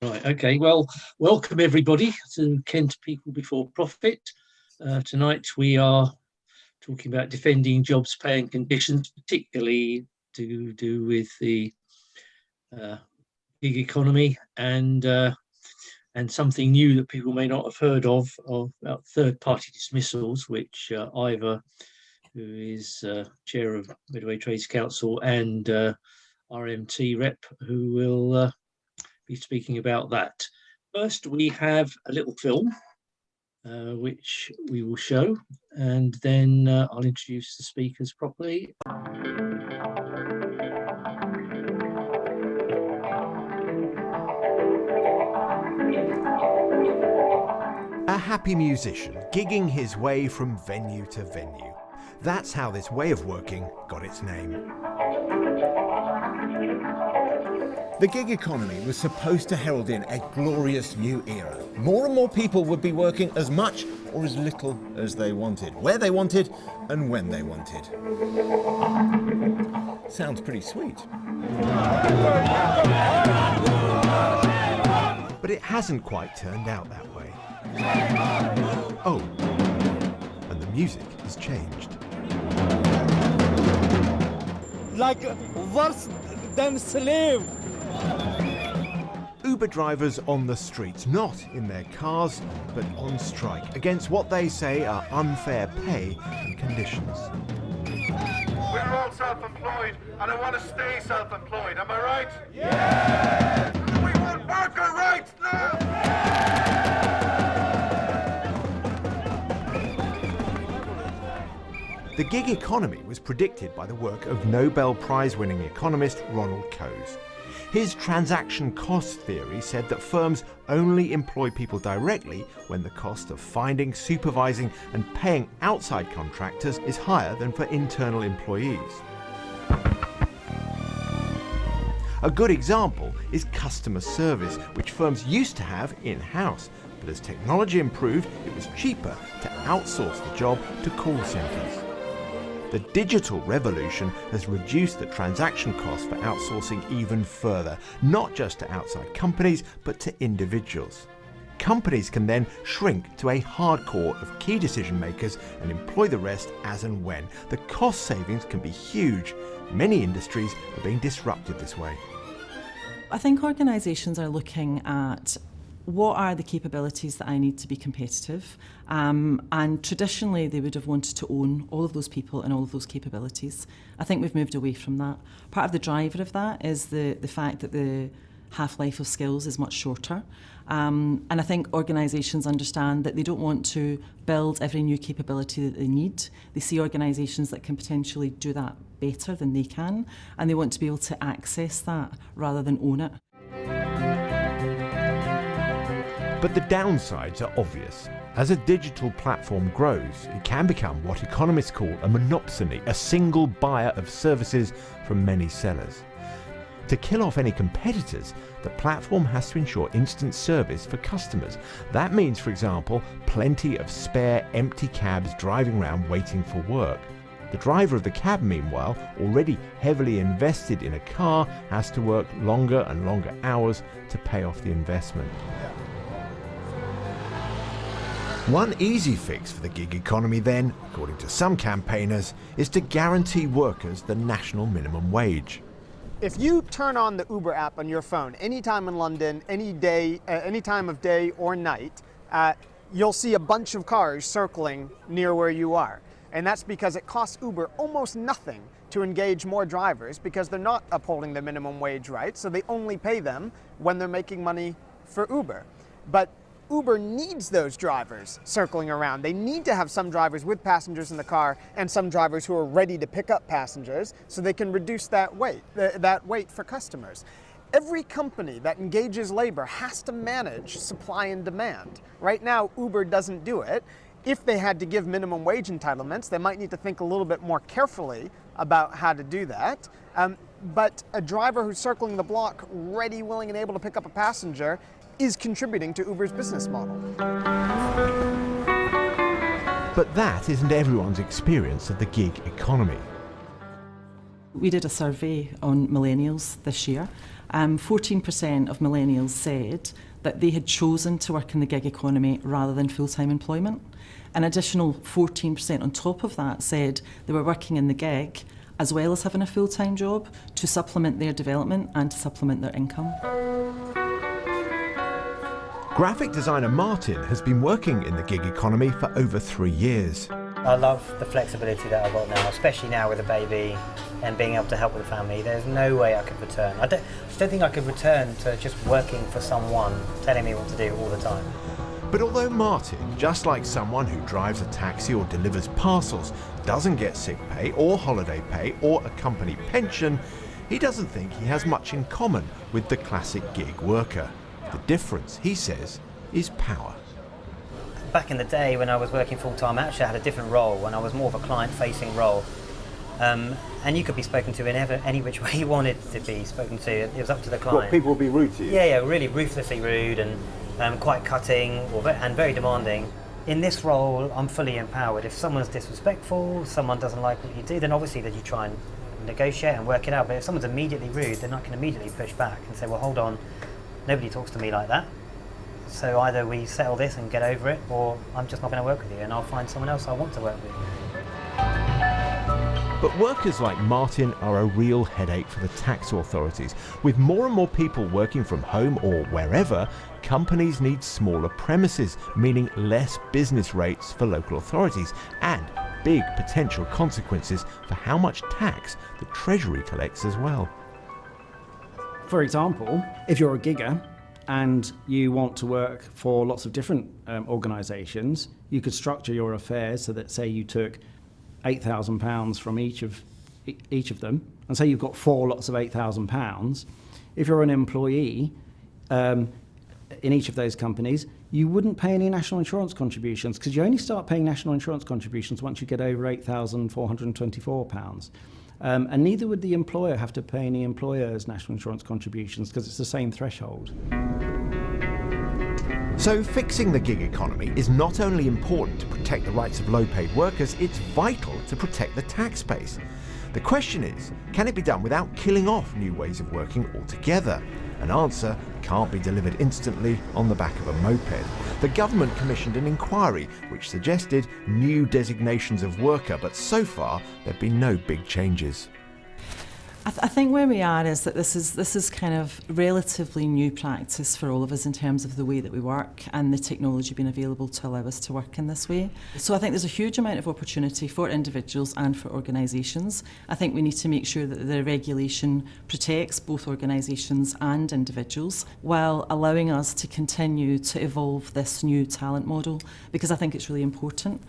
Right, okay. Well, welcome everybody to Kent People Before Profit. Tonight we are talking about defending jobs, pay and conditions, particularly to do with the gig economy and something new that people may not have heard of about third-party dismissals, which Ivor, who is chair of Midway Trades Council, and RMT rep, who will be speaking about that. First, we have a little film which we will show, and then I'll introduce the speakers properly. A happy musician gigging his way from venue to venue. That's how this way of working got its name. The gig economy was supposed to herald in a glorious new era. More and more people would be working as much or as little as they wanted, where they wanted and when they wanted. Sounds pretty sweet. But it hasn't quite turned out that way. Oh, and the music has changed. Like worse than slave. Uber drivers on the streets, not in their cars, but on strike against what they say are unfair pay and conditions. We're all self-employed, and I want to stay self-employed. Am I right? Yeah! We want worker rights now! The gig economy was predicted by the work of Nobel Prize-winning economist Ronald Coase. His transaction cost theory said that firms only employ people directly when the cost of finding, supervising and paying outside contractors is higher than for internal employees. A good example is customer service, which firms used to have in-house, but as technology improved, it was cheaper to outsource the job to call centres. The digital revolution has reduced the transaction cost for outsourcing even further, not just to outside companies, but to individuals. Companies can then shrink to a hard core of key decision makers and employ the rest as and when. The cost savings can be huge. Many industries are being disrupted this way. I think organisations are looking at what are the capabilities that I need to be competitive, and traditionally they would have wanted to own all of those people and all of those capabilities. I think we've moved away from that. Part of the driver of that is the fact that the half-life of skills is much shorter, and I think organisations understand that they don't want to build every new capability that they need. They see organisations that can potentially do that better than they can, and they want to be able to access that rather than own it. But the downsides are obvious. As a digital platform grows, it can become what economists call a monopsony, a single buyer of services from many sellers. To kill off any competitors, the platform has to ensure instant service for customers. That means, for example, plenty of spare, empty cabs driving around waiting for work. The driver of the cab, meanwhile, already heavily invested in a car, has to work longer and longer hours to pay off the investment. One easy fix for the gig economy then, according to some campaigners, is to guarantee workers the national minimum wage. If you turn on the Uber app on your phone anytime in London, any day, any time of day or night, you'll see a bunch of cars circling near where you are. And that's because it costs Uber almost nothing to engage more drivers because they're not upholding the minimum wage rights, so they only pay them when they're making money for Uber. But Uber needs those drivers circling around. They need to have some drivers with passengers in the car and some drivers who are ready to pick up passengers so they can reduce that wait for customers. Every company that engages labor has to manage supply and demand. Right now, Uber doesn't do it. If they had to give minimum wage entitlements, they might need to think a little bit more carefully about how to do that. But a driver who's circling the block, ready, willing, and able to pick up a passenger is contributing to Uber's business model. But that isn't everyone's experience of the gig economy. We did a survey on millennials this year, 14% of millennials said that they had chosen to work in the gig economy rather than full-time employment. An additional 14% on top of that said they were working in the gig as well as having a full-time job to supplement their development and to supplement their income. Graphic designer Martin has been working in the gig economy for over 3 years. I love the flexibility that I've got now, especially now with a baby and being able to help with the family. There's no way I could return. I don't think I could return to just working for someone telling me what to do all the time. But although Martin, just like someone who drives a taxi or delivers parcels, doesn't get sick pay or holiday pay or a company pension, he doesn't think he has much in common with the classic gig worker. The difference, he says, is power. Back in the day when I was working full-time, I actually had a different role, and I was more of a client-facing role. And you could be spoken to in any which way you wanted to be spoken to. It was up to the client. What, people would be rude to you? Yeah, really ruthlessly rude and quite cutting and very demanding. In this role, I'm fully empowered. If someone's disrespectful, someone doesn't like what you do, then obviously that you try and negotiate and work it out. But if someone's immediately rude, then I can immediately push back and say, well, hold on, nobody talks to me like that. So either we settle this and get over it, or I'm just not going to work with you and I'll find someone else I want to work with. But workers like Martin are a real headache for the tax authorities. With more and more people working from home or wherever, companies need smaller premises, meaning less business rates for local authorities and big potential consequences for how much tax the Treasury collects as well. For example, if you're a gigger and you want to work for lots of different organisations, you could structure your affairs so that, say, you took £8,000 from each of them, and say you've got 4 lots of £8,000. If you're an employee in each of those companies, you wouldn't pay any national insurance contributions, because you only start paying national insurance contributions once you get over £8,424. And neither would the employer have to pay any employer's national insurance contributions, because it's the same threshold. So fixing the gig economy is not only important to protect the rights of low-paid workers, it's vital to protect the tax base. The question is, can it be done without killing off new ways of working altogether? An answer can't be delivered instantly on the back of a moped. The government commissioned an inquiry which suggested new designations of worker, but so far there have been no big changes. I think where we are is that this is kind of relatively new practice for all of us in terms of the way that we work and the technology being available to allow us to work in this way. So I think there's a huge amount of opportunity for individuals and for organisations. I think we need to make sure that the regulation protects both organisations and individuals while allowing us to continue to evolve this new talent model, because I think it's really important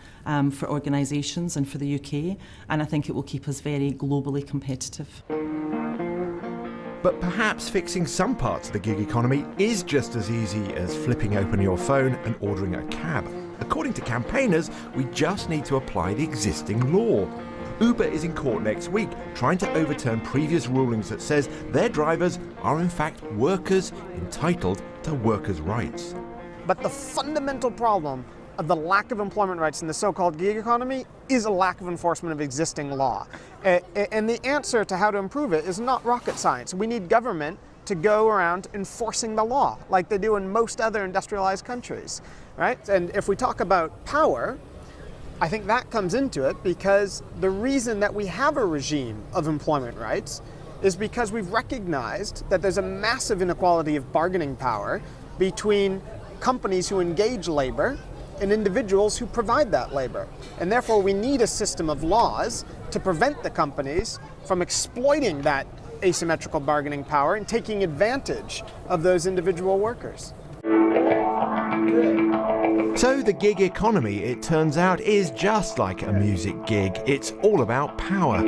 for organisations and for the UK, and I think it will keep us very globally competitive. But perhaps fixing some parts of the gig economy is just as easy as flipping open your phone and ordering a cab. According to campaigners, we just need to apply the existing law. Uber is in court next week trying to overturn previous rulings that says their drivers are in fact workers entitled to workers' rights. But the fundamental problem of the lack of employment rights in the so-called gig economy is a lack of enforcement of existing law. And the answer to how to improve it is not rocket science. We need government to go around enforcing the law like they do in most other industrialized countries, right? And if we talk about power, I think that comes into it because the reason that we have a regime of employment rights is because we've recognized that there's a massive inequality of bargaining power between companies who engage labor and individuals who provide that labor. And therefore we need a system of laws to prevent the companies from exploiting that asymmetrical bargaining power and taking advantage of those individual workers. So the gig economy, it turns out, is just like a music gig. It's all about power.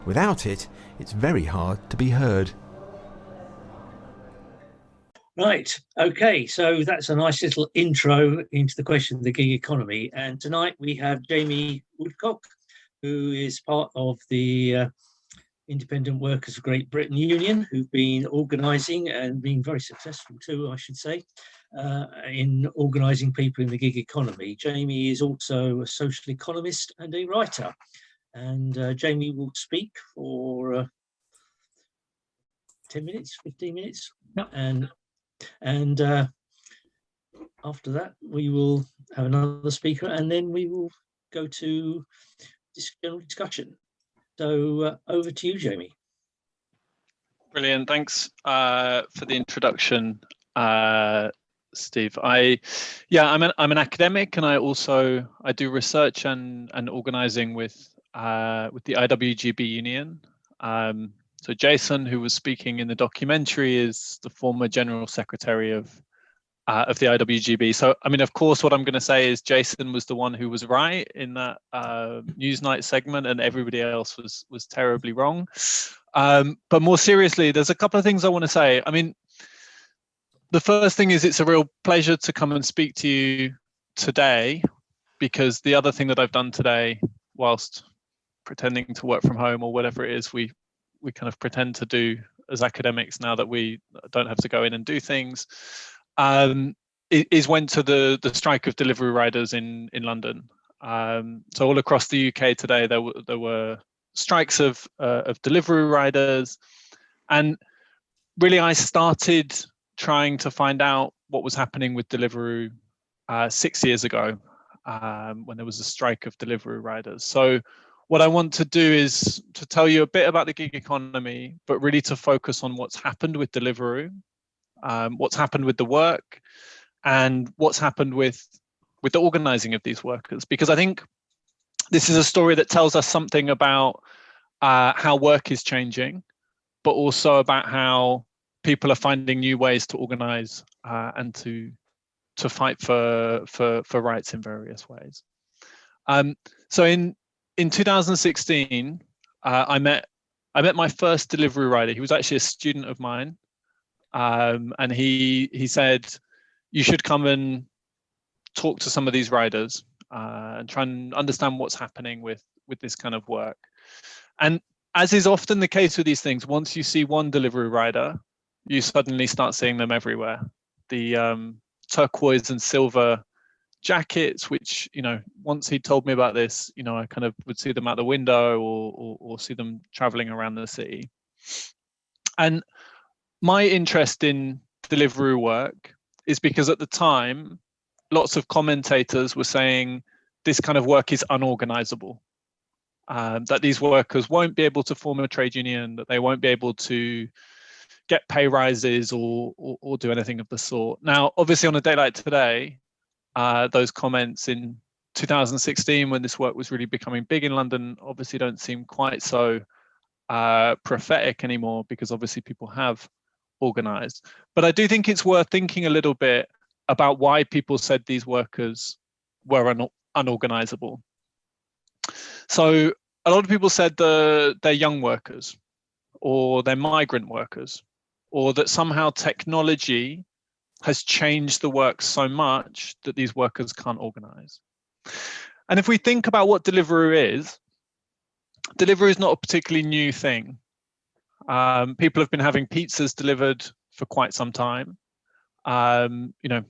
Without it, it's very hard to be heard. Right, okay, so that's a nice little intro into the question of the gig economy. And tonight we have Jamie Woodcock, who is part of the Independent Workers of Great Britain Union, who've been organising and been very successful too, I should say, in organising people in the gig economy. Jamie is also a social economist and a writer. And Jamie will speak for 10 minutes, 15 minutes. And after that, we will have another speaker, and then we will go to this general discussion. So over to you, Jamie. Brilliant. Thanks for the introduction, Steve. I'm an academic, and I do research and organising with the IWGB Union. So Jason, who was speaking in the documentary, is the former General Secretary of the IWGB. So, I mean, of course, what I'm going to say is Jason was the one who was right in that Newsnight segment, and everybody else was terribly wrong. But more seriously, there's a couple of things I want to say. I mean, the first thing is it's a real pleasure to come and speak to you today, because the other thing that I've done today, whilst pretending to work from home or whatever it is, we kind of pretend to do as academics now that we don't have to go in and do things, is went to the strike of delivery riders in London. So all across the UK today, there were strikes of delivery riders, and really I started trying to find out what was happening with Deliveroo 6 years ago, when there was a strike of delivery riders. So what I want to do is to tell you a bit about the gig economy, but really to focus on what's happened with Deliveroo, what's happened with the work, and what's happened with the organising of these workers. Because I think this is a story that tells us something about how work is changing, but also about how people are finding new ways to organise and to fight for rights in various ways. So in 2016, I met my first delivery rider. He was actually a student of mine, and he said, "You should come and talk to some of these riders and try and understand what's happening with this kind of work." And as is often the case with these things, once you see one delivery rider, you suddenly start seeing them everywhere. The turquoise and silver jackets, which, you know, once he told me about this, you know, I kind of would see them out the window or see them traveling around the city. And my interest in Deliveroo work is because at the time, lots of commentators were saying this kind of work is unorganizable, that these workers won't be able to form a trade union, that they won't be able to get pay rises or do anything of the sort. Now, obviously on a day like today, those comments in 2016, when this work was really becoming big in London, obviously don't seem quite so prophetic anymore, because obviously people have organized. But I do think it's worth thinking a little bit about why people said these workers were unorganizable. So a lot of people said they're young workers, or they're migrant workers, or that somehow technology has changed the work so much that these workers can't organize. And if we think about what Deliveroo is not a particularly new thing. People have been having pizzas delivered for quite some time. You know,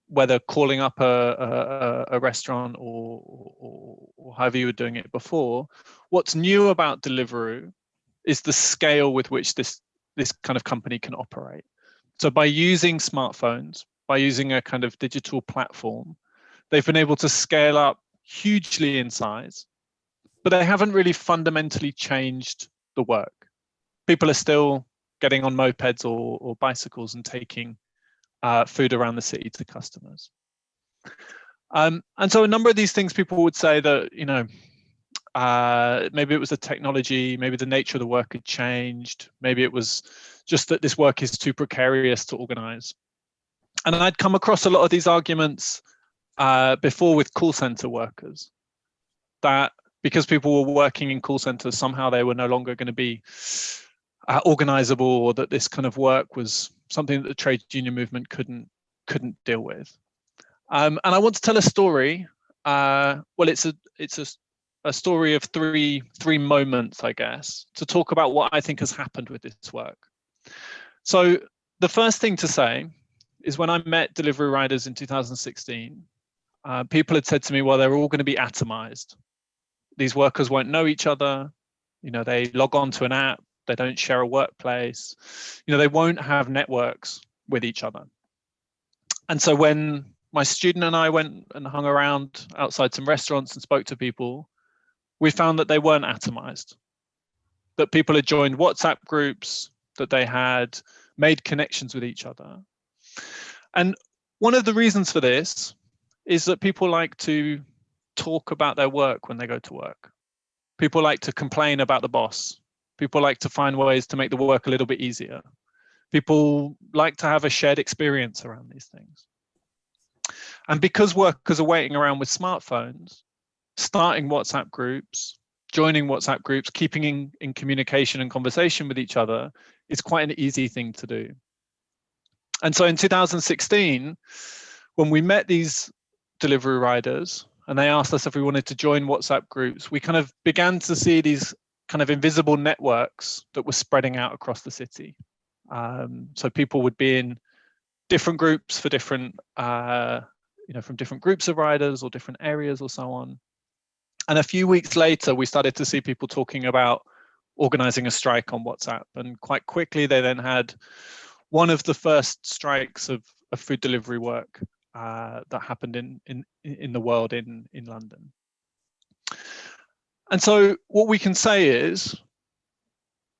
whether calling up a restaurant or however you were doing it before, what's new about Deliveroo is the scale with which this kind of company can operate. So by using smartphones, by using a kind of digital platform, they've been able to scale up hugely in size, but they haven't really fundamentally changed the work. People are still getting on mopeds or bicycles and taking food around the city to customers. And so a number of these things, people would say that, you know, maybe it was the technology, maybe the nature of the work had changed, maybe it was just that this work is too precarious to organize. And I'd come across a lot of these arguments before with call center workers, that because people were working in call centers, somehow they were no longer going to be organizable, or that this kind of work was something that the trade union movement couldn't deal with. And I want to tell a story. Well, it's a story of three moments, I guess, to talk about what I think has happened with this work. So the first thing to say is, when I met delivery riders in 2016, people had said to me, well, they're all going to be atomized. These workers won't know each other. You know, they log on to an app, they don't share a workplace, they won't have networks with each other. And so when my student and I went and hung around outside some restaurants and spoke to people, we found that they weren't atomized, that people had joined WhatsApp groups, that they had made connections with each other. And one of the reasons for this is that people like to talk about their work when they go to work. People like to complain about the boss. People like to find ways to make the work a little bit easier. People like to have a shared experience around these things. And because workers are waiting around with smartphones, starting WhatsApp groups, joining WhatsApp groups, keeping in communication and conversation with each other is quite an easy thing to do. And so in 2016, when we met these delivery riders and they asked us if we wanted to join WhatsApp groups, we kind of began to see these kind of invisible networks that were spreading out across the city. So people would be in different groups for different, from different groups of riders or different areas or so on. And a few weeks later, we started to see people talking about organizing a strike on WhatsApp. And quite quickly, they then had one of the first strikes of food delivery work that happened in the world in London. And so what we can say is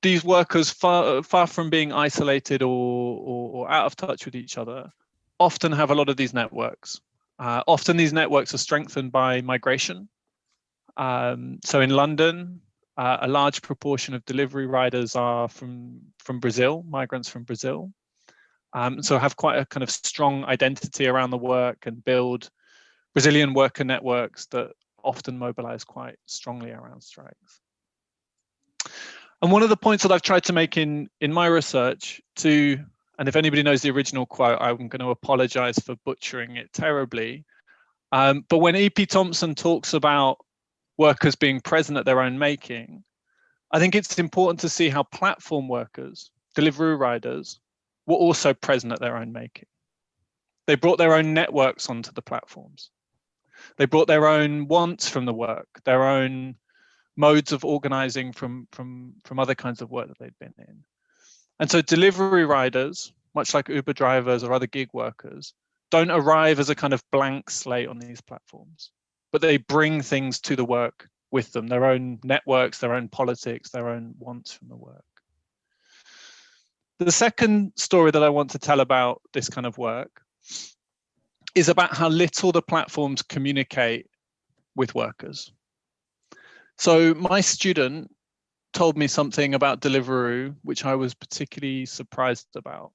these workers, far from being isolated or out of touch with each other, often have a lot of these networks. Often these networks are strengthened by migration. So in London, a large proportion of delivery riders are from Brazil, migrants from Brazil. So have quite a kind of strong identity around the work and build Brazilian worker networks that often mobilize quite strongly around strikes. And one of the points that I've tried to make in my research and if anybody knows the original quote, I'm going to apologize for butchering it terribly. But when E.P. Thompson talks about workers being present at their own making, I think it's important to see how platform workers, delivery riders, were also present at their own making. They brought their own networks onto the platforms. They brought their own wants from the work, their own modes of organizing from other kinds of work that they'd been in. And so delivery riders, much like Uber drivers or other gig workers, don't arrive as a kind of blank slate on these platforms, but they bring things to the work with them, their own networks, their own politics, their own wants from the work. The second story that I want to tell about this kind of work is about how little the platforms communicate with workers. So my student told me something about Deliveroo, which I was particularly surprised about.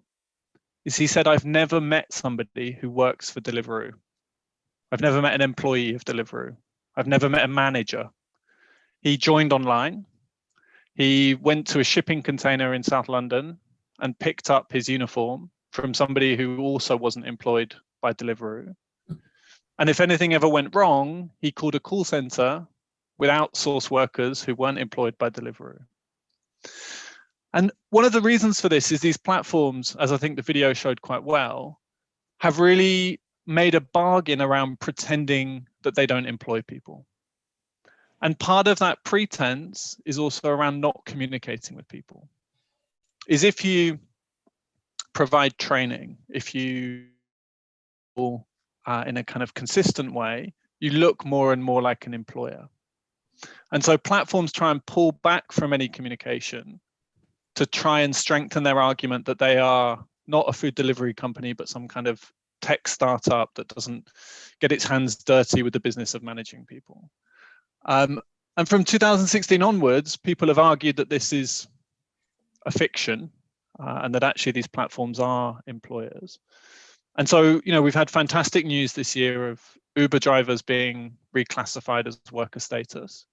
Is he said, I've never met somebody who works for Deliveroo. I've never met an employee of Deliveroo. I've never met a manager. He joined online. He went to a shipping container in South London and picked up his uniform from somebody who also wasn't employed by Deliveroo. And if anything ever went wrong, he called a call center with outsourced workers who weren't employed by Deliveroo. And one of the reasons for this is these platforms, as I think the video showed quite well, have really made a bargain around pretending that they don't employ people. And part of that pretense is also around not communicating with people. Is if you provide training, if you in a kind of consistent way, you look more and more like an employer. And so platforms try and pull back from any communication to try and strengthen their argument that they are not a food delivery company, but some kind of tech startup that doesn't get its hands dirty with the business of managing people. And from 2016 onwards, people have argued that this is a fiction and that actually these platforms are employers. And so, we've had fantastic news this year of Uber drivers being reclassified as worker status.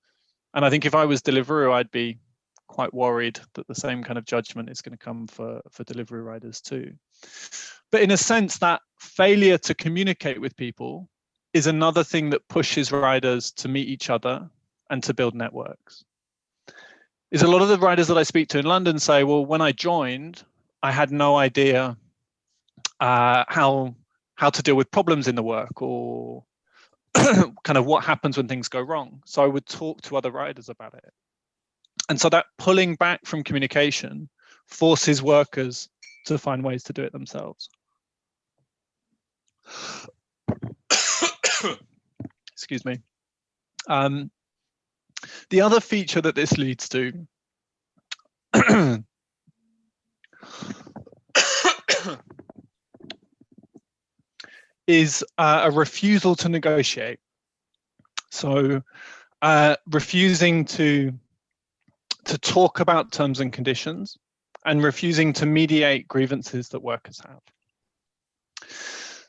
And I think if I was Deliveroo, I'd be quite worried that the same kind of judgment is going to come for delivery riders too. But in a sense, that failure to communicate with people is another thing that pushes riders to meet each other and to build networks. Is a lot of the riders that I speak to in London say, well, when I joined, I had no idea how to deal with problems in the work or kind of what happens when things go wrong. So I would talk to other riders about it. And so that pulling back from communication forces workers to find ways to do it themselves. Excuse me. The other feature that this leads to is a refusal to negotiate. So refusing to talk about terms and conditions, and refusing to mediate grievances that workers have.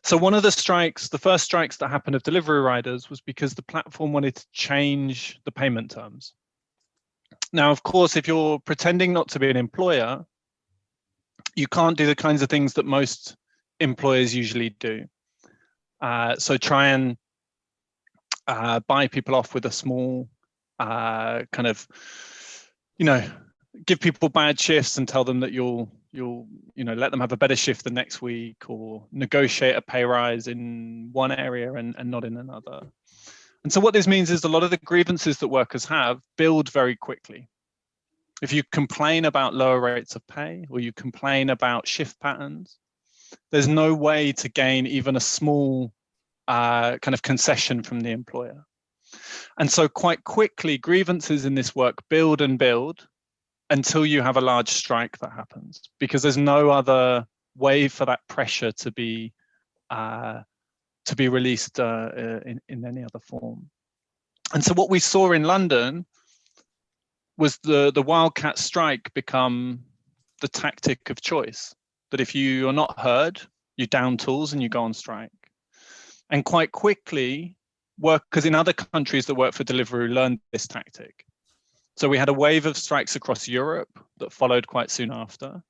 So one of the strikes, the first strikes that happened of delivery riders, was because the platform wanted to change the payment terms. Now, of course, if you're pretending not to be an employer, you can't do the kinds of things that most employers usually do. So try and buy people off with a small kind of, give people bad shifts and tell them that you'll let them have a better shift the next week, or negotiate a pay rise in one area and not in another. And so what this means is a lot of the grievances that workers have build very quickly. If you complain about lower rates of pay, or you complain about shift patterns, there's no way to gain even a small kind of concession from the employer. And so quite quickly, grievances in this work build and build until you have a large strike that happens, because there's no other way for that pressure to be released in any other form. And so what we saw in London was the wildcat strike become the tactic of choice, that if you are not heard, you down tools and you go on strike. And quite quickly, workers in other countries that work for Deliveroo learned this tactic. So we had a wave of strikes across Europe that followed quite soon after.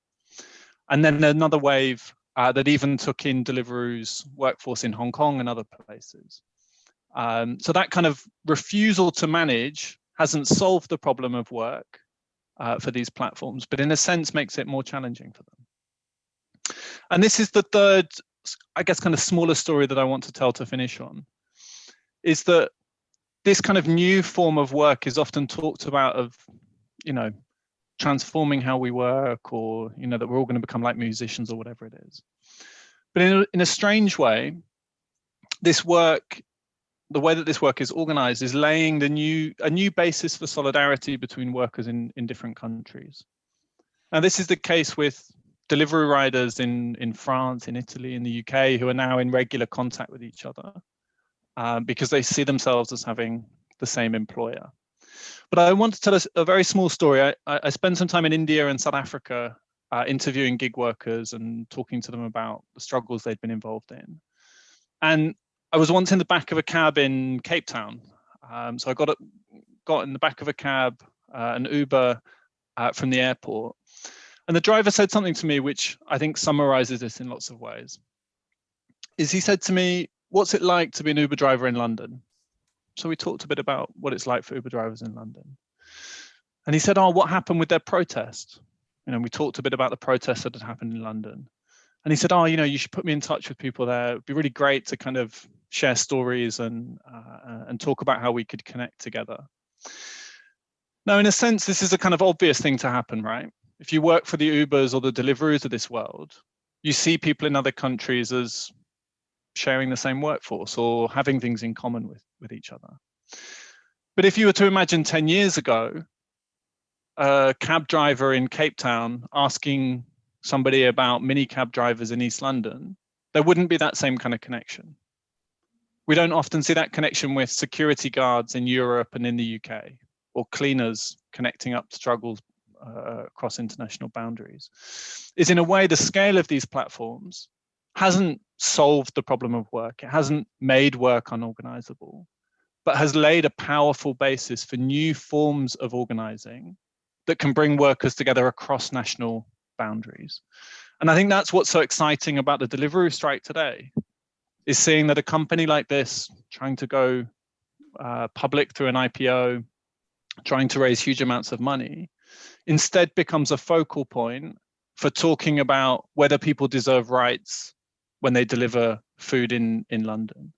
And then another wave that even took in Deliveroo's workforce in Hong Kong and other places. So that kind of refusal to manage hasn't solved the problem of work for these platforms, but in a sense makes it more challenging for them. And this is the third, I guess, kind of smaller story that I want to tell to finish on, is that this kind of new form of work is often talked about of, transforming how we work, or, that we're all going to become like musicians or whatever it is. But in a strange way, this work, the way that this work is organized, is laying a new basis for solidarity between workers in different countries. Now, this is the case with delivery riders in France, in Italy, in the UK, who are now in regular contact with each other because they see themselves as having the same employer. But I want to tell us a very small story. I spent some time in India and South Africa interviewing gig workers and talking to them about the struggles they'd been involved in. And I was once in the back of a cab in Cape Town. So I got in the back of a cab, an Uber from the airport. And the driver said something to me which I think summarizes this in lots of ways. Is he said to me, "What's it like to be an Uber driver in London?" So we talked a bit about what it's like for Uber drivers in London. And he said, "Oh, what happened with their protest?" We talked a bit about the protest that had happened in London. And he said, "Oh, you should put me in touch with people there. It'd be really great to kind of share stories and talk about how we could connect together." Now, in a sense, this is a kind of obvious thing to happen, right? If you work for the Ubers or the Deliveroos of this world, you see people in other countries as sharing the same workforce or having things in common with each other. But if you were to imagine 10 years ago, a cab driver in Cape Town asking somebody about mini cab drivers in East London, there wouldn't be that same kind of connection. We don't often see that connection with security guards in Europe and in the UK, or cleaners connecting up struggles across international boundaries. Is in a way, the scale of these platforms hasn't solved the problem of work. It hasn't made work unorganizable, but has laid a powerful basis for new forms of organizing that can bring workers together across national boundaries. And I think that's what's so exciting about the Deliveroo strike today, is seeing that a company like this, trying to go public through an IPO, trying to raise huge amounts of money, instead becomes a focal point for talking about whether people deserve rights when they deliver food in London.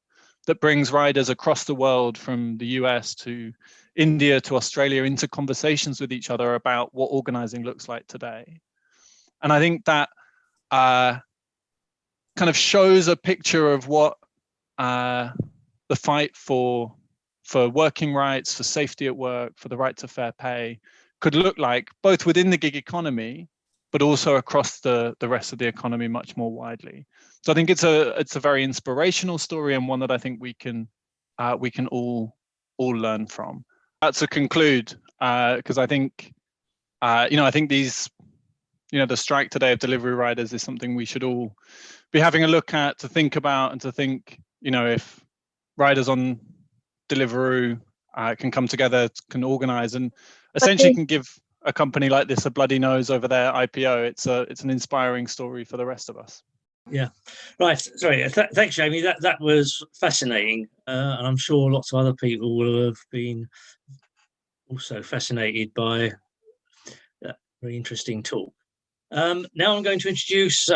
That brings riders across the world, from the US to India to Australia into conversations with each other about what organizing looks like today. And I think that kind of shows a picture of what the fight for working rights, for safety at work, for the right to fair pay could look like, both within the gig economy, but also across the rest of the economy much more widely. So I think it's a very inspirational story, and one that I think we can all learn from. To conclude, because I think I think these, the strike today of delivery riders is something we should all be having a look at, to think about, and to think, if riders on Deliveroo can come together, can organise, and essentially can give a company like this a bloody nose over their IPO. It's an inspiring story for the rest of us. Yeah, right. Sorry, thanks, Jamie. That was fascinating, and I'm sure lots of other people will have been also fascinated by that very interesting talk. Now I'm going to introduce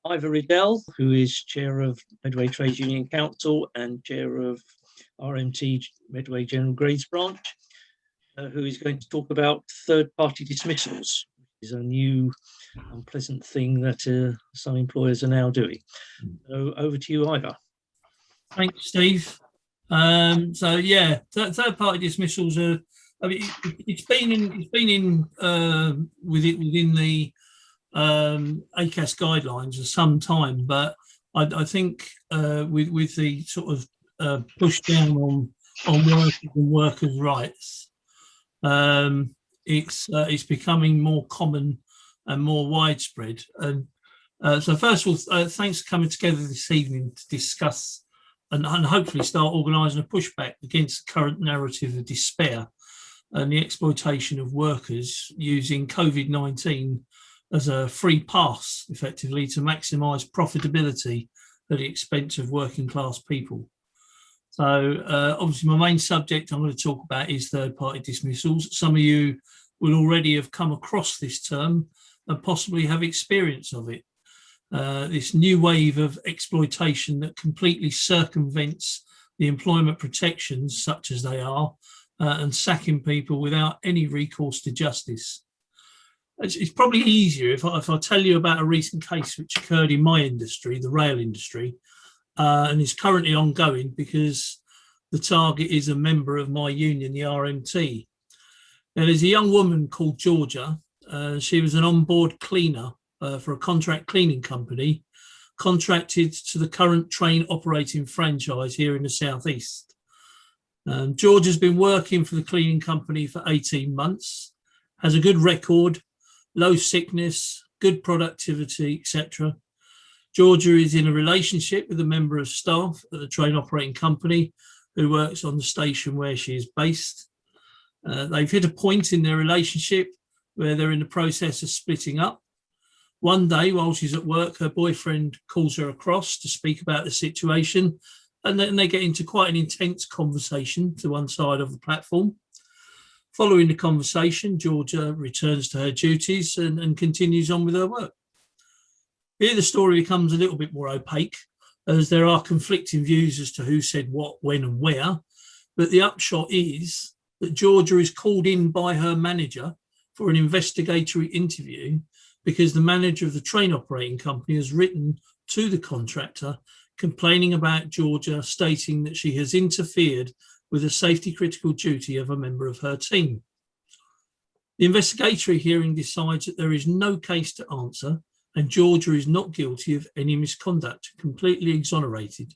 Ivor Riddell, who is chair of Medway Trades Union Council and chair of RMT Medway General Grades Branch, who is going to talk about third-party dismissals, which is a new unpleasant thing that some employers are now doing. So over to you, Ivor. Thanks, Steve. So yeah, third-party dismissals are. I mean, it's been in within the ACAS guidelines for some time, but I think with the sort of push down on workers and workers' rights, it's becoming more common and more widespread. And so first of all, thanks for coming together this evening to discuss and hopefully start organising a pushback against the current narrative of despair and the exploitation of workers using COVID-19 as a free pass, effectively, to maximise profitability at the expense of working class people. So obviously my main subject I'm going to talk about is third-party dismissals. Some of you will already have come across this term and possibly have experience of it. This new wave of exploitation that completely circumvents the employment protections, such as they are, and sacking people without any recourse to justice. It's probably easier if I tell you about a recent case which occurred in my industry, the rail industry, and is currently ongoing because the target is a member of my union, the RMT. Now, there's a young woman called Georgia. She was an onboard cleaner for a contract cleaning company, contracted to the current train operating franchise here in the southeast. Georgia's been working for the cleaning company for 18 months, has a good record, low sickness, good productivity, etc. Georgia is in a relationship with a member of staff at the train operating company who works on the station where she is based. They've hit a point in their relationship where they're in the process of splitting up. One day, while she's at work, her boyfriend calls her across to speak about the situation, and then they get into quite an intense conversation to one side of the platform. Following the conversation, Georgia returns to her duties and continues on with her work. Here the story becomes a little bit more opaque, as there are conflicting views as to who said what, when and where, but the upshot is that Georgia is called in by her manager for an investigatory interview because the manager of the train operating company has written to the contractor complaining about Georgia, stating that she has interfered with a safety critical duty of a member of her team. The investigatory hearing decides that there is no case to answer and Georgia is not guilty of any misconduct, completely exonerated.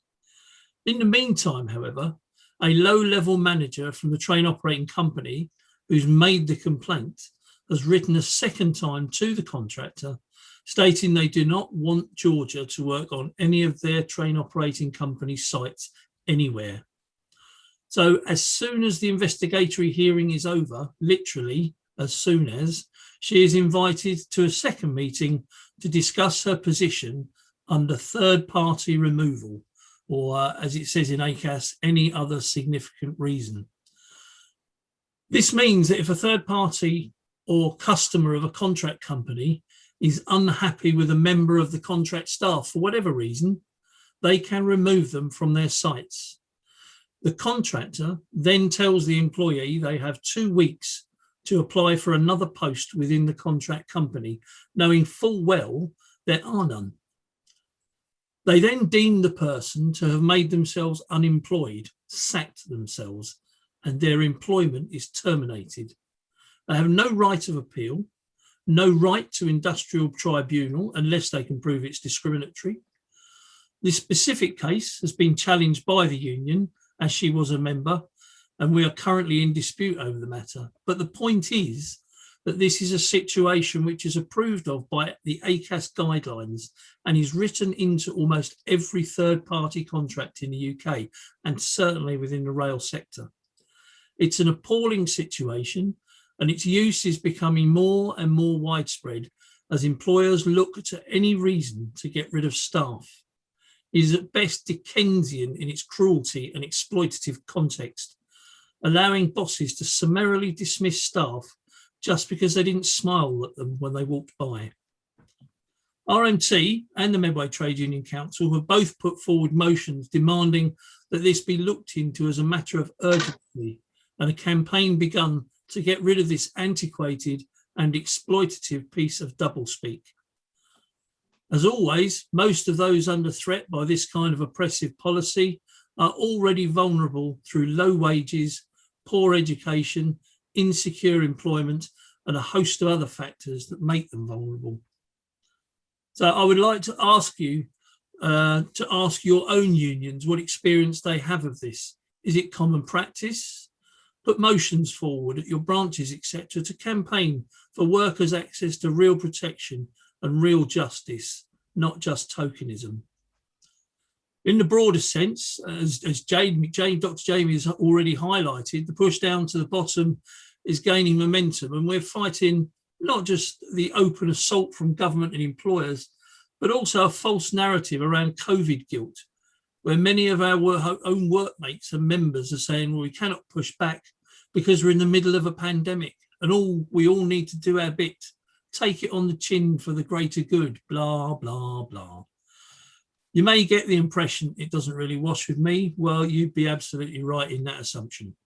In the meantime, however, a low-level manager from the train operating company who's made the complaint has written a second time to the contractor stating they do not want Georgia to work on any of their train operating company sites anywhere. So as soon as the investigatory hearing is over, literally as soon as, she is invited to a second meeting to discuss her position under third-party removal, or as it says in ACAS, any other significant reason. This means that if a third party or customer of a contract company is unhappy with a member of the contract staff for whatever reason, they can remove them from their sites. The contractor then tells the employee they have 2 weeks to apply for another post within the contract company, knowing full well there are none. They then deem the person to have made themselves unemployed, sacked themselves, and their employment is terminated. They have no right of appeal, no right to industrial tribunal unless they can prove it's discriminatory. This specific case has been challenged by the union, as she was a member, and we are currently in dispute over the matter. But the point is that this is a situation which is approved of by the ACAS guidelines and is written into almost every third-party contract in the UK, and certainly within the rail sector. It's an appalling situation, and its use is becoming more and more widespread as employers look to any reason to get rid of staff. It is at best Dickensian in its cruelty and exploitative context, allowing bosses to summarily dismiss staff just because they didn't smile at them when they walked by. RMT and the Medway Trade Union Council have both put forward motions demanding that this be looked into as a matter of urgency, and a campaign begun to get rid of this antiquated and exploitative piece of doublespeak. As always, most of those under threat by this kind of oppressive policy are already vulnerable through low wages, poor education, insecure employment, and a host of other factors that make them vulnerable. So I would like to ask you to ask your own unions what experience they have of this. Is it common practice? Put motions forward at your branches, etc., to campaign for workers' access to real protection and real justice, not just tokenism. In the broader sense, as Dr. Jamie has already highlighted, the push down to the bottom is gaining momentum, and we're fighting not just the open assault from government and employers, but also a false narrative around COVID guilt, where many of our own workmates and members are saying, well, we cannot push back because we're in the middle of a pandemic and we all need to do our bit, take it on the chin for the greater good, blah, blah, blah. You may get the impression it doesn't really wash with me. Well, you'd be absolutely right in that assumption.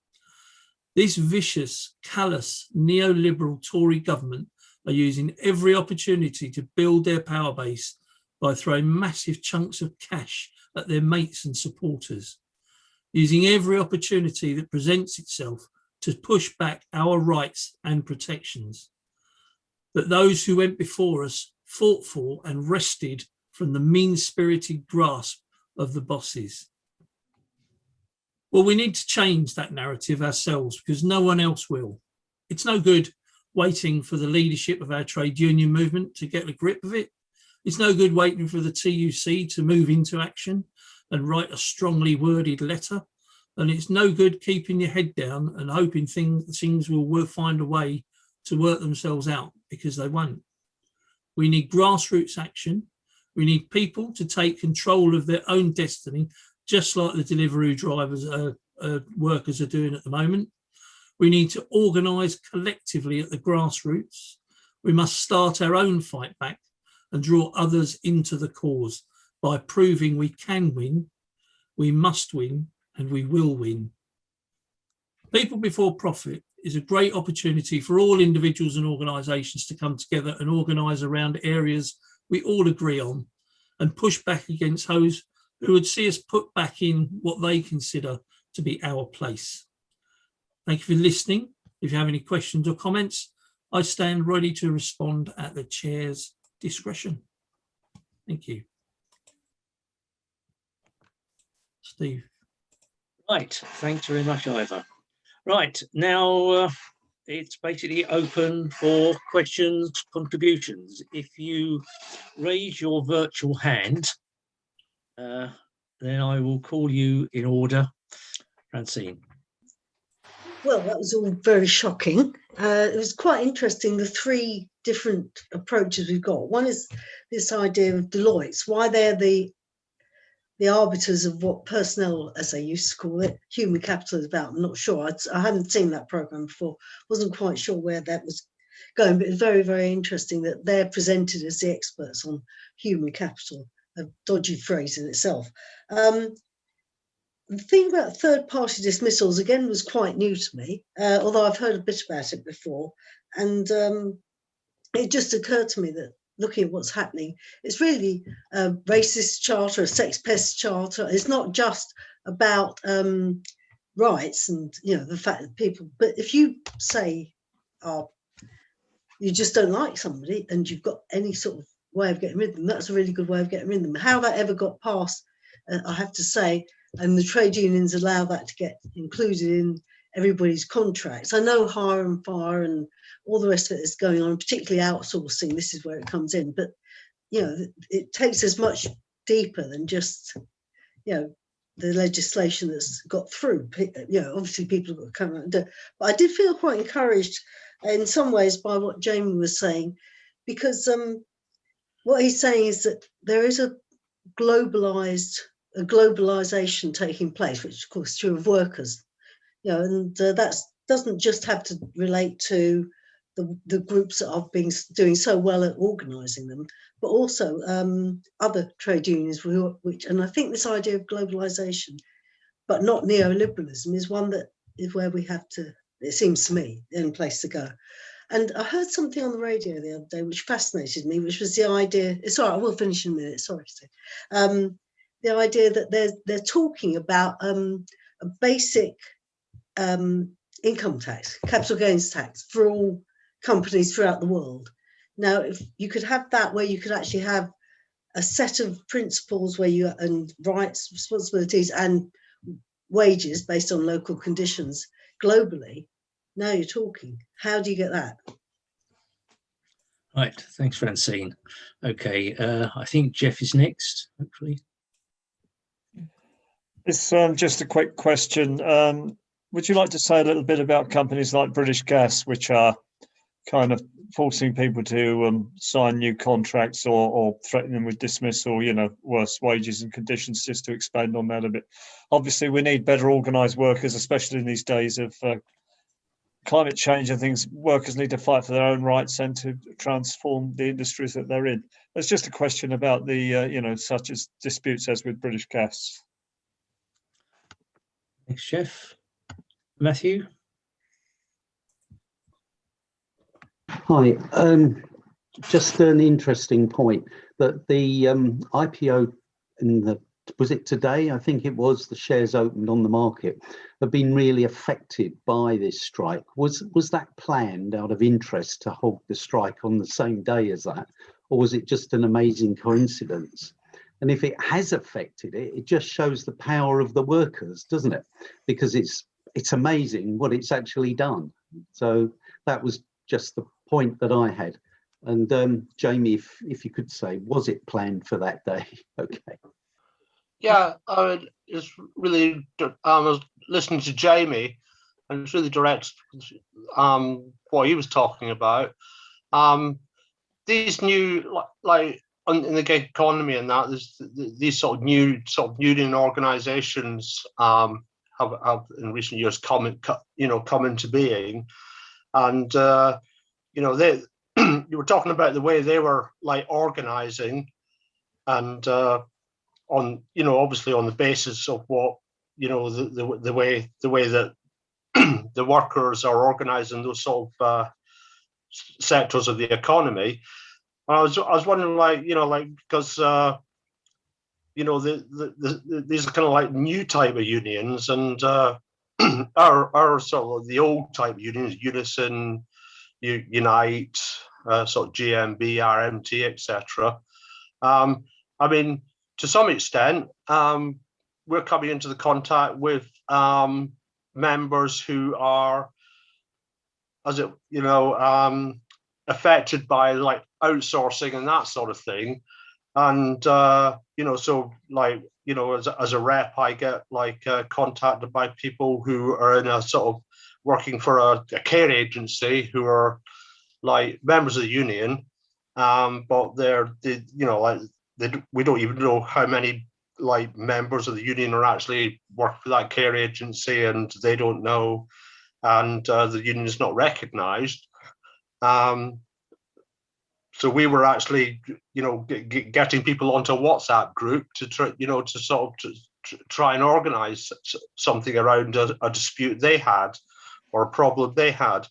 This vicious, callous, neoliberal Tory government are using every opportunity to build their power base by throwing massive chunks of cash at their mates and supporters, using every opportunity that presents itself to push back our rights and protections that those who went before us fought for and wrested from the mean-spirited grasp of the bosses. Well, we need to change that narrative ourselves because no one else will. It's no good waiting for the leadership of our trade union movement to get a grip of it. It's no good waiting for the TUC to move into action and write a strongly worded letter. And it's no good keeping your head down and hoping things will find a way to work themselves out, because they won't. We need grassroots action. We need people to take control of their own destiny, just like the delivery drivers, workers are doing at the moment. We need to organise collectively at the grassroots. We must start our own fight back and draw others into the cause by proving we can win, we must win, and we will win. People Before Profit is a great opportunity for all individuals and organisations to come together and organise around areas we all agree on and push back against those who would see us put back in what they consider to be our place. Thank you for listening. If you have any questions or comments, I stand ready to respond at the chair's discretion. Thank you. Steve. Right, thanks very much, Ivor. Right, now it's basically open for questions, contributions. If you raise your virtual hand, then I will call you in order. Francine. Well, that was all very shocking. It was quite interesting, the three different approaches we've got. One is this idea of Deloitte's, why they're the arbiters of what personnel, as they used to call it, human capital is about. I'm not sure. I hadn't seen that programme before. Wasn't quite sure where that was going, but it's very, very interesting that they're presented as the experts on human capital, a dodgy phrase in itself. the thing about third-party dismissals, again, was quite new to me, although I've heard a bit about it before. And it just occurred to me that looking at what's happening, it's really a racist charter, a sex pest charter. It's not just about rights and, the fact that people, but if you say, you just don't like somebody and you've got any sort of way of getting rid of them, that's a really good way of getting rid of them. How that ever got passed, I have to say, and the trade unions allow that to get included in everybody's contracts. I know hire and fire and all the rest of it is going on, particularly outsourcing. This is where it comes in. But, it takes us much deeper than just, the legislation that's got through. Obviously people have got to come out and do it. But I did feel quite encouraged in some ways by what Jamie was saying, because what he's saying is that there is a globalization taking place, which of course is true of workers, and that doesn't just have to relate to the groups that have been doing so well at organising them, but also other trade unions, which, and I think this idea of globalization, but not neoliberalism, is one that is where we have to, it seems to me, the only place to go. And I heard something on the radio the other day which fascinated me, which was the idea, sorry, I will finish in a minute, sorry, Steve. The idea that they're talking about a basic income tax, capital gains tax for all companies throughout the world. Now, if you could have that, where you could actually have a set of principles where and rights, responsibilities, and wages based on local conditions globally, now you're talking. How do you get that? Right, thanks, Francine. Okay, I think Jeff is next, hopefully. It's just a quick question. Would you like to say a little bit about companies like British Gas, which are kind of forcing people to sign new contracts or threatening them with dismissal, worse wages and conditions, just to expand on that a bit? Obviously, we need better organised workers, especially in these days of climate change and things. Workers need to fight for their own rights and to transform the industries that they're in. It's just a question about the, such as disputes as with British Gas. Thanks, Jeff. Matthew? Hi, just an interesting point that the IPO was it today? I think it was, the shares opened on the market, have been really affected by this strike. Was that planned out of interest to hold the strike on the same day as that, or was it just an amazing coincidence? And if it has affected it, it just shows the power of the workers, doesn't it? Because it's amazing what it's actually done. So that was just the point that I had. And Jamie, if you could say, was it planned for that day? Okay. Yeah, it's really, I was listening to Jamie, and it's really direct what he was talking about. These new, like in the gig economy and that, there's these sort of new union organisations have in recent years come into being, and they you were talking about the way they were like organising, and on obviously on the basis of what the way that the workers are organising those sort of sectors of the economy. And I was wondering, because these are kind of like new type of unions, and are sort of the old type unions, Unison, Unite, sort of GMB, RMT, etc. I mean, to some extent, we're coming into the contact with members who are, affected by like outsourcing and that sort of thing. And so like as a rep, I get like contacted by people who are in a sort of working for a care agency who are like members of the union, but we don't even know how many like members of the union are actually work for that care agency, and they don't know, and the union is not recognised. So we were actually, getting people onto a WhatsApp group to try, to try and organise something around a dispute they had or a problem they had.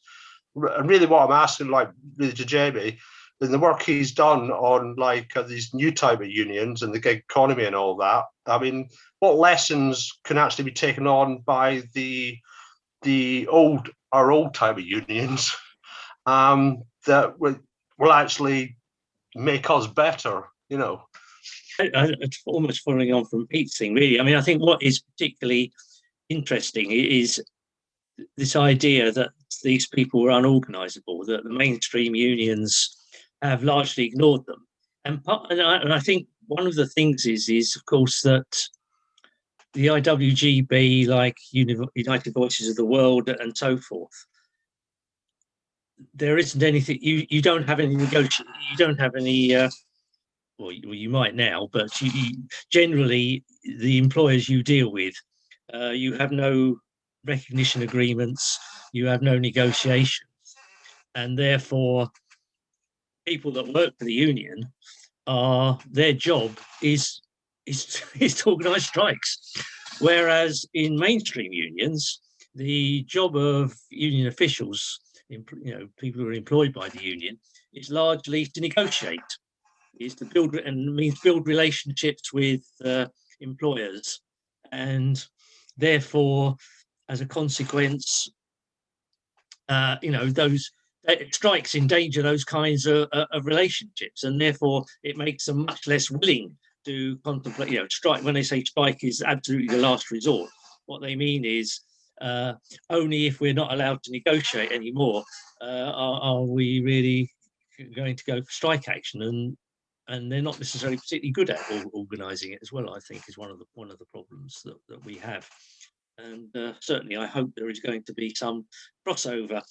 And really, what I'm asking, like, really to Jamie, in the work he's done on like these new type of unions and the gig economy and all that, I mean, what lessons can actually be taken on by our old type of unions that will actually make us better, you know? It's almost following on from Pete's thing, really. I mean, I think what is particularly interesting is this idea that these people were unorganisable, that the mainstream unions have largely ignored them. And I think one of the things is of course, that the IWGB, like United Voices of the World and so forth, there isn't anything, you don't have any negotiation, you don't have any, well, you might now, but you generally, the employers you deal with, you have no recognition agreements, you have no negotiations, and therefore people that work for the union their job is to organise strikes, whereas in mainstream unions, the job of union officials, people who are employed by the union, is largely to negotiate, is to build relationships with employers, and therefore, as a consequence, those strikes endanger those kinds of relationships, and therefore it makes them much less willing to contemplate. Strike, when they say strike is absolutely the last resort, what they mean is only if we're not allowed to negotiate anymore are we really going to go for strike action, and they're not necessarily particularly good at organising it as well. I think is one of the problems that we have, and certainly I hope there is going to be some crossover,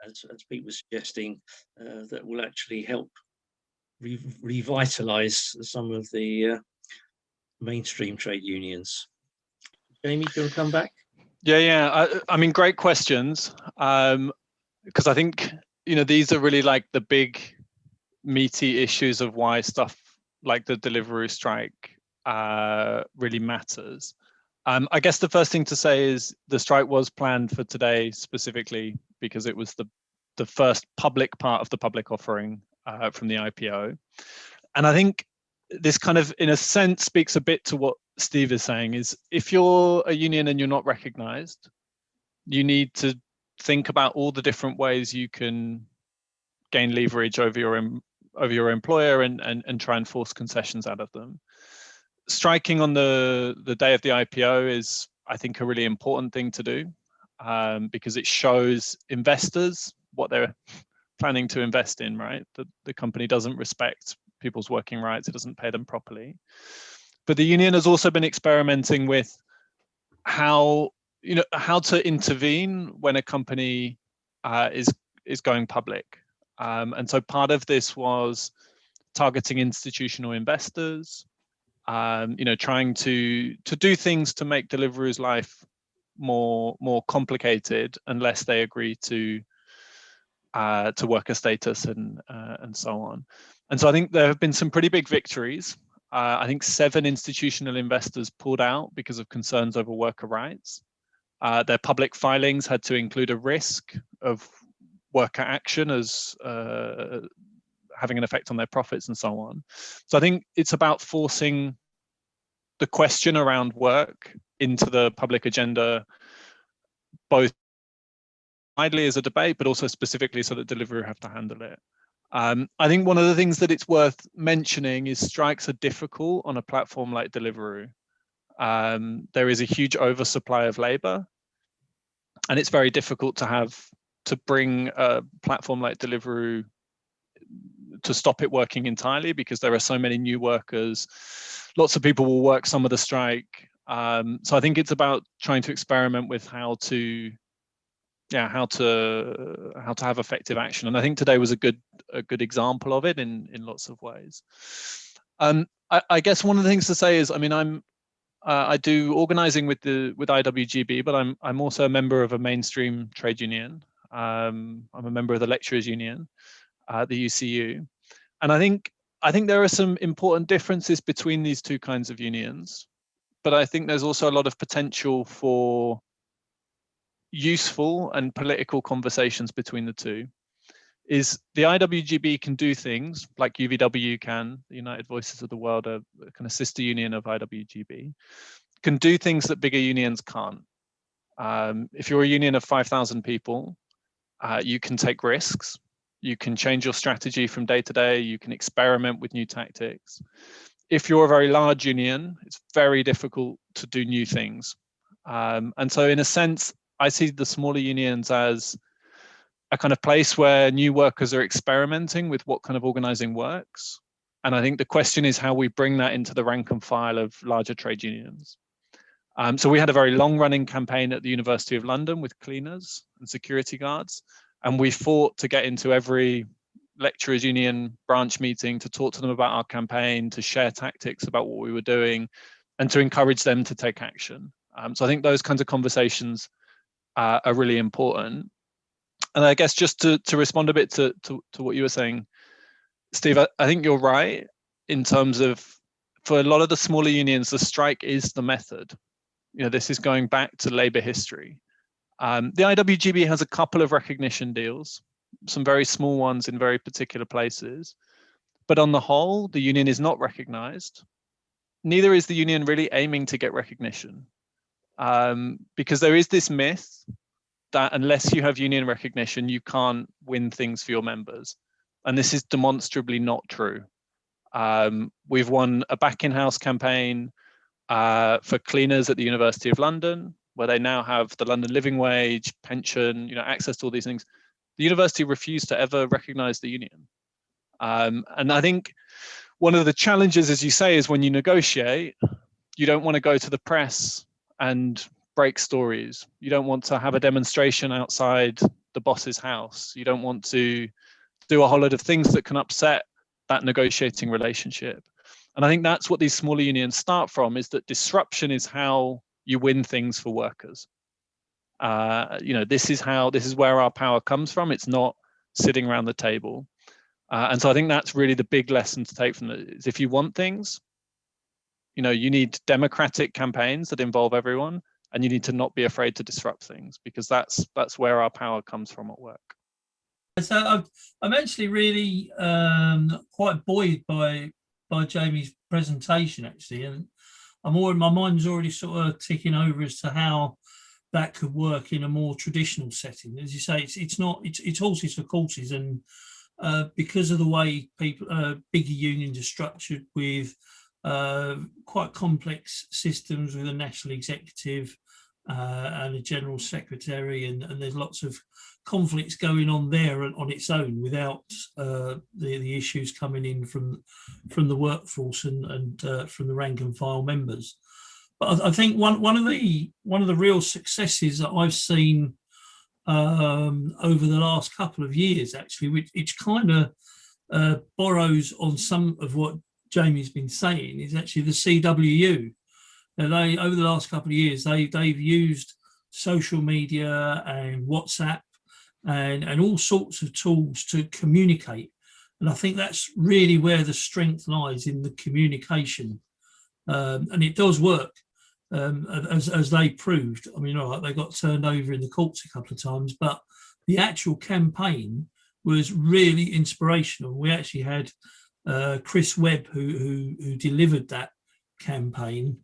as Pete was suggesting, that will actually help revitalise some of the mainstream trade unions. Jamie, do you want to come back? Yeah. I mean, great questions, because I think these are really like the big meaty issues of why stuff like the Deliveroo strike really matters. I guess the first thing to say is the strike was planned for today specifically because it was the first public part of the public offering from the IPO. And I think this kind of, in a sense, speaks a bit to what Steve is saying, is if you're a union and you're not recognized, you need to think about all the different ways you can gain leverage over your employer and try and force concessions out of them. Striking on the day of the IPO is, I think, a really important thing to do, because it shows investors what they're planning to invest in, right? The company doesn't respect people's working rights, it doesn't pay them properly. But the union has also been experimenting with how to intervene when a company is going public. And so part of this was targeting institutional investors, trying to do things to make Deliveroo's life more complicated unless they agree to worker status and so on. And so I think there have been some pretty big victories. I think 7 institutional investors pulled out because of concerns over worker rights. Their public filings had to include a risk of worker action as having an effect on their profits and so on. So I think it's about forcing the question around work into the public agenda, both widely as a debate, but also specifically so that Deliveroo have to handle it. I think one of the things that it's worth mentioning is strikes are difficult on a platform like Deliveroo. There is a huge oversupply of labor, and it's very difficult to bring a platform like Deliveroo to stop it working entirely, because there are so many new workers. Lots of people will work some of the strike. So I think it's about trying to experiment with how to have effective action. And I think today was a good example of it in lots of ways. I guess one of the things to say is, I mean, I do organizing with IWGB, but I'm also a member of a mainstream trade union. I'm a member of the lecturers union, the UCU, and I think there are some important differences between these two kinds of unions. but I think there's also a lot of potential for useful and political conversations between the two. Is the IWGB can do things like UVW can, the United Voices of the World, a kind of sister union of IWGB, can do things that bigger unions can't. If you're a union of 5,000 people, you can take risks, you can change your strategy from day to day, you can experiment with new tactics. If you're a very large union, it's very difficult to do new things. And so in a sense, I see the smaller unions as a kind of place where new workers are experimenting with what kind of organizing works. And I think the question is how we bring that into the rank and file of larger trade unions. So we had a very long running campaign at the University of London with cleaners and security guards. And we fought to get into every lecturers union branch meeting to talk to them about our campaign, to share tactics about what we were doing, and to encourage them to take action. So I think those kinds of conversations are really important. And I guess just to respond a bit to what you were saying, Steve, I think you're right in terms of, for a lot of the smaller unions, the strike is the method. You know, this is going back to labor history. The IWGB has a couple of recognition deals, some very small ones in very particular places. But on the whole, the union is not recognized. Neither is the union really aiming to get recognition. Because there is this myth that unless you have union recognition, you can't win things for your members. And this is demonstrably not true. We've won a back-in-house campaign for cleaners at the University of London, where they now have the London living wage, pension, you know, access to all these things. The university refused to ever recognize the union. And I think one of the challenges, as you say, is when you negotiate, you don't want to go to the press and break stories. You don't want to have a demonstration outside the boss's house. You don't want to do a whole lot of things that can upset that negotiating relationship. And I think that's what these smaller unions start from, is that disruption is how you win things for workers. You know, this is where our power comes from. It's not sitting around the table. And so I think that's really the big lesson to take from it, is if you want things, you know, you need democratic campaigns that involve everyone, and you need to not be afraid to disrupt things, because that's where our power comes from at work. So I'm actually really quite buoyed by Jamie's presentation, actually, and my mind's already sort of ticking over as to how that could work in a more traditional setting. As you say, it's horses for courses, and because of the way people bigger unions are structured with quite complex systems with a national executive and a general secretary, and there's lots of conflicts going on there on its own without the issues coming in from the workforce and from the rank and file members. But I think one of the real successes that I've seen over the last couple of years, actually, which kind of borrows on some of what Jamie's been saying, is actually the CWU. Now, they, over the last couple of years, they've used social media and WhatsApp and all sorts of tools to communicate. And I think that's really where the strength lies, in the communication. And it does work, as they proved. I mean, all right, they got turned over in the courts a couple of times, but the actual campaign was really inspirational. We actually had Chris Webb, who delivered that campaign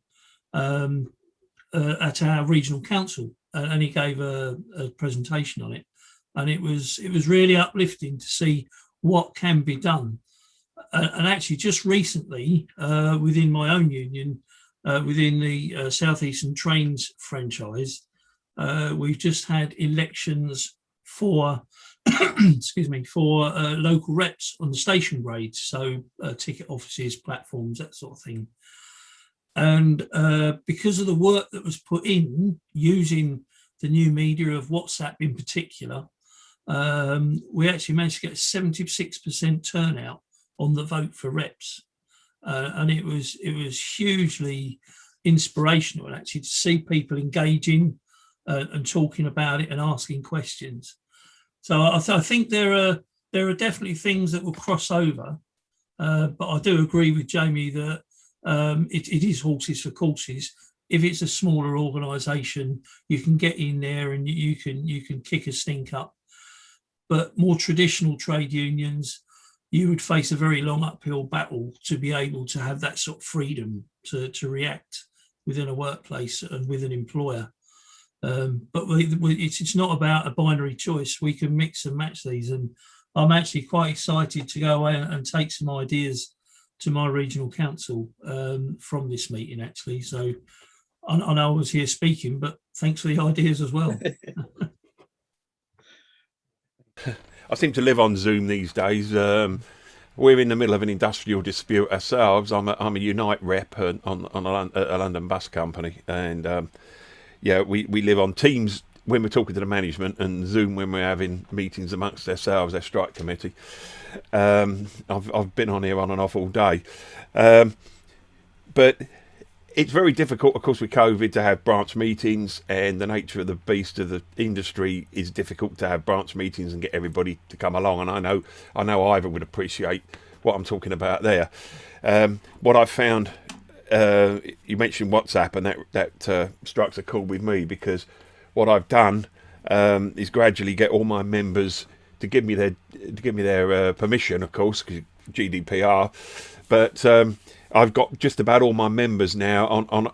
at our regional council, and he gave a presentation on it, and it was really uplifting to see what can be done. And actually, just recently, within my own union, within the South Eastern Trains franchise, we've just had elections for excuse me, for local reps on the station grades, so ticket offices, platforms, that sort of thing. And because of the work that was put in using the new media of WhatsApp in particular, we actually managed to get a 76% turnout on the vote for reps, and it was hugely inspirational, actually, to see people engaging and talking about it and asking questions. So I think there are definitely things that will cross over, but I do agree with Jamie that it is horses for courses, if it's a smaller organisation, you can get in there and you can kick a stink up. But more traditional trade unions, you would face a very long uphill battle to be able to have that sort of freedom to react within a workplace and with an employer. But it's not about a binary choice. We can mix and match these, and I'm actually quite excited to go away and take some ideas to my regional council from this meeting, actually. So I know I was here speaking, but thanks for the ideas as well. I seem to live on Zoom these days. We're in the middle of an industrial dispute ourselves. I'm a Unite rep on a London bus company, and yeah, we live on Teams when we're talking to the management, and Zoom when we're having meetings amongst ourselves, our strike committee. I've been on here on and off all day, but it's very difficult, of course, with COVID to have branch meetings, and the nature of the beast of the industry is difficult to have branch meetings and get everybody to come along. And I know Ivor would appreciate what I'm talking about there. What I've found, you mentioned WhatsApp, and that strikes a chord with me, because what I've done is gradually get all my members to give me their permission, of course, because GDPR, but I've got just about all my members now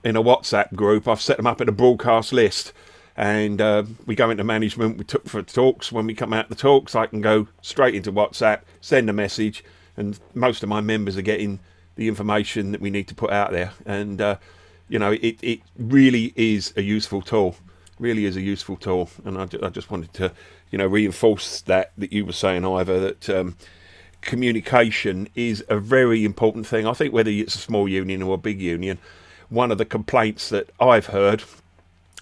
in a WhatsApp group. I've set them up in a broadcast list, and we go into management. We took for talks. When we come out the talks, I can go straight into WhatsApp, send a message, and most of my members are getting the information that we need to put out there. And you know, it really is a useful tool. Really is a useful tool. And I just wanted to, you know, reinforce that you were saying, Ivor, that communication is a very important thing. I think whether it's a small union or a big union, one of the complaints that I've heard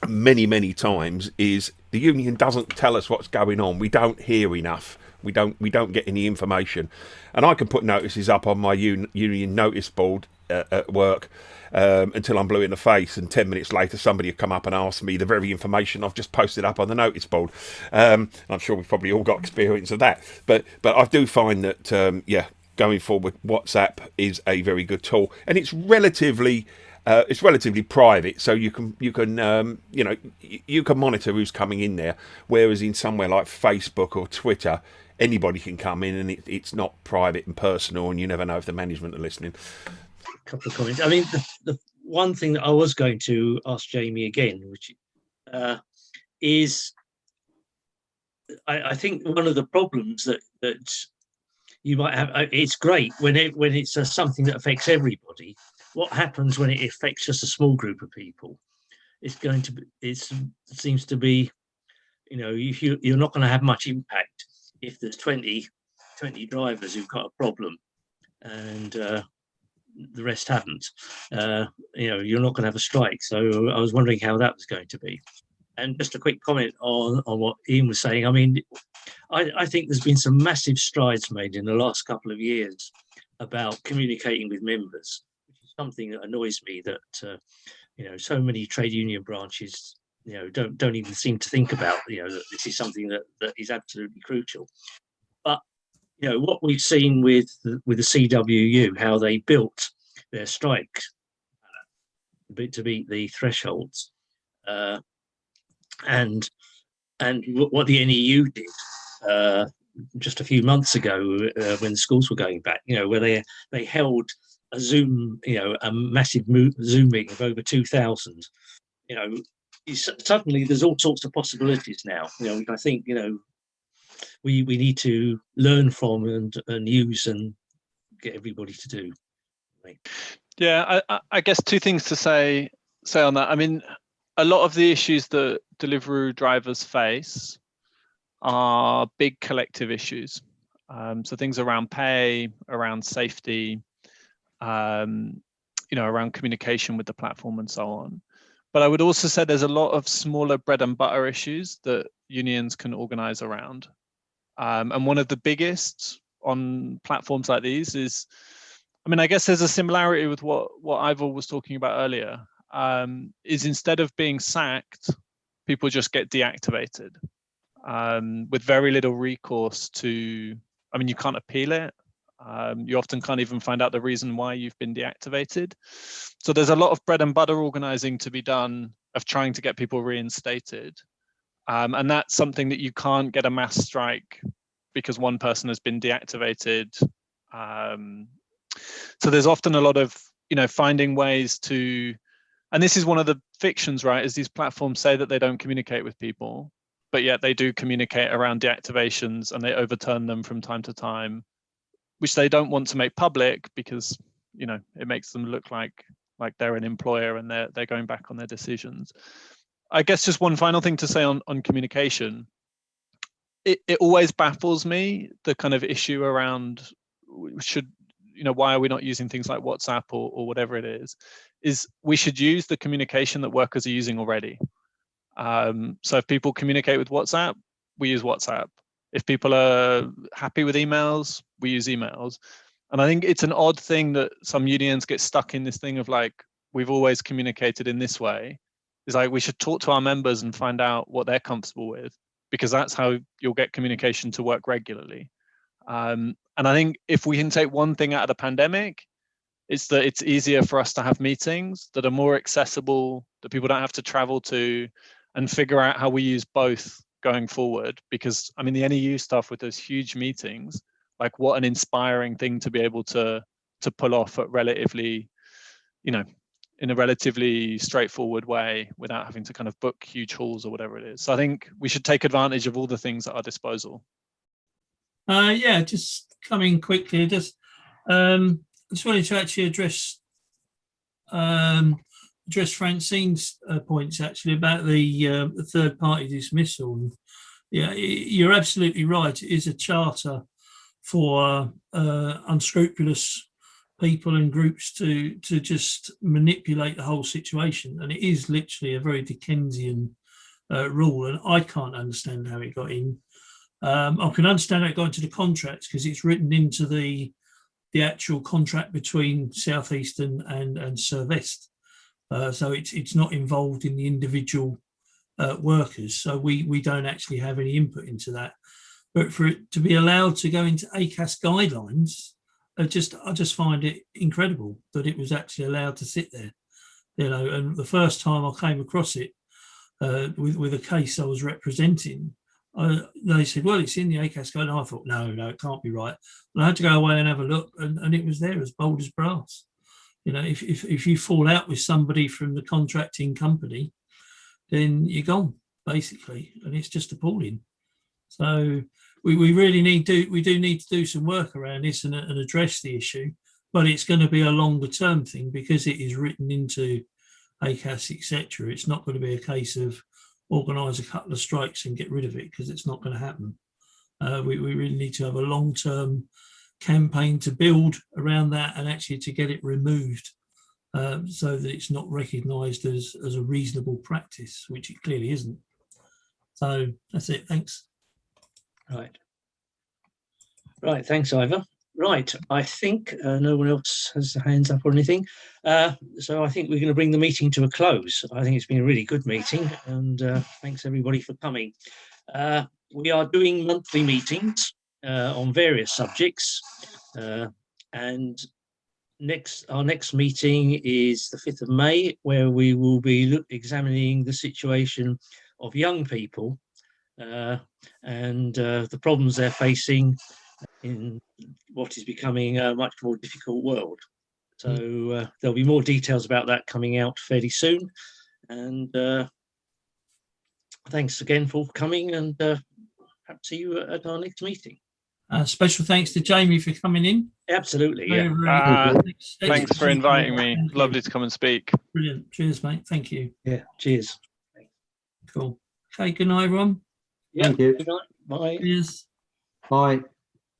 many times is the union doesn't tell us what's going on. We don't hear enough. We don't get any information. And I can put notices up on my union notice board at work until I'm blue in the face, and 10 minutes later somebody will come up and ask me the very information I've just posted up on the notice board. I'm sure we've probably all got experience of that, but I do find that yeah, going forward, WhatsApp is a very good tool, and it's relatively private, so you can you know, you can monitor who's coming in there, whereas in somewhere like Facebook or Twitter, anybody can come in, and it's not private and personal, and you never know if the management are listening. Couple of comments. I mean, the one thing that I was going to ask Jamie again, which is, I think one of the problems that you might have, it's great when it's something that affects everybody. What happens when it affects just a small group of people? It seems to be, you know, you're not going to have much impact if there's 20 drivers who've got a problem, and the rest haven't. You know, you're not going to have a strike. So I was wondering how that was going to be. And just a quick comment on what Ian was saying. I mean, I think there's been some massive strides made in the last couple of years about communicating with members, which is something that annoys me, that you know, so many trade union branches, you know, don't even seem to think about, you know, that this is something that is absolutely crucial. But you know, what we've seen with the CWU, how they built their strike to beat the thresholds, and what the NEU did just a few months ago when the schools were going back, you know, where they held a Zoom, you know, a massive Zoom meeting of over 2,000. You know, suddenly there's all sorts of possibilities now. You know, I think, you know, we need to learn from and use and get everybody to do. Yeah, I guess two things to say on that. I mean, a lot of the issues that Deliveroo drivers face are big collective issues. So things around pay, around safety, you know, around communication with the platform and so on. But I would also say there's a lot of smaller bread and butter issues that unions can organize around. And one of the biggest on platforms like these is, I mean, I guess there's a similarity with what Ivor was talking about earlier, is instead of being sacked, people just get deactivated with very little recourse to, I mean, you can't appeal it. You often can't even find out the reason why you've been deactivated. So there's a lot of bread and butter organising to be done of trying to get people reinstated. And that's something that you can't get a mass strike because one person has been deactivated. So there's often a lot of, finding ways to, and this is one of the fictions, right, is these platforms say that they don't communicate with people, but yet they do communicate around deactivations and they overturn them from time to time, which they don't want to make public because, it makes them look like they're an employer and they're going back on their decisions. I guess just one final thing to say on communication. It always baffles me, the kind of issue around why are we not using things like WhatsApp or whatever it is we should use the communication that workers are using already. So if people communicate with WhatsApp, we use WhatsApp. If people are happy with emails, we use emails. And I think it's an odd thing that some unions get stuck in this thing of like, we've always communicated in this way. It's like, we should talk to our members and find out what they're comfortable with, because that's how you'll get communication to work regularly. And I think if we can take one thing out of the pandemic, it's that it's easier for us to have meetings that are more accessible, that people don't have to travel to, and figure out how we use both going forward. Because I mean, the NEU stuff with those huge meetings, like what an inspiring thing to be able to pull off at relatively, in a relatively straightforward way without having to kind of book huge halls or whatever it is. So I think we should take advantage of all the things at our disposal. Yeah, just coming quickly, just wanted to actually address Francine's points actually about the third party dismissal. Yeah, you're absolutely right. It is a charter for unscrupulous people and groups to just manipulate the whole situation, and it is literally a very Dickensian rule, and I can't understand how it got in. I can understand how it got into the contracts because it's written into the actual contract between Southeastern and Servest. So it's not involved in the individual workers. So we don't actually have any input into that. But for it to be allowed to go into ACAS guidelines, I just find it incredible that it was actually allowed to sit there. And the first time I came across it with a case I was representing, they said, well, it's in the ACAS guide. And I thought, no, it can't be right. And I had to go away and have a look, and it was there as bold as brass. If you fall out with somebody from the contracting company, then you're gone, basically, and it's just appalling. So we really need to do some work around this and address the issue, but it's going to be a longer term thing because it is written into ACAS, etc. It's not going to be a case of organise a couple of strikes and get rid of it, because it's not going to happen. We really need to have a long-term campaign to build around that and actually to get it removed so that it's not recognised as a reasonable practice, which it clearly isn't. So that's it. Thanks. Right. Thanks, Ivor. Right. I think no one else has their hands up or anything. So I think we're going to bring the meeting to a close. I think it's been a really good meeting, and thanks everybody for coming. We are doing monthly meetings on various subjects, and our next meeting is the 5th of May, where we will be examining the situation of young people and the problems they're facing in what is becoming a much more difficult world. So there'll be more details about that coming out fairly soon. And thanks again for coming, and perhaps see you at our next meeting. Special thanks to Jamie for coming in. Absolutely. Thanks for inviting me. Lovely to come and speak. Brilliant. Cheers, mate. Thank you. Yeah, cheers. Cool. Okay, good night, everyone. Yeah, Thank you. Good night. Bye. Cheers. Bye.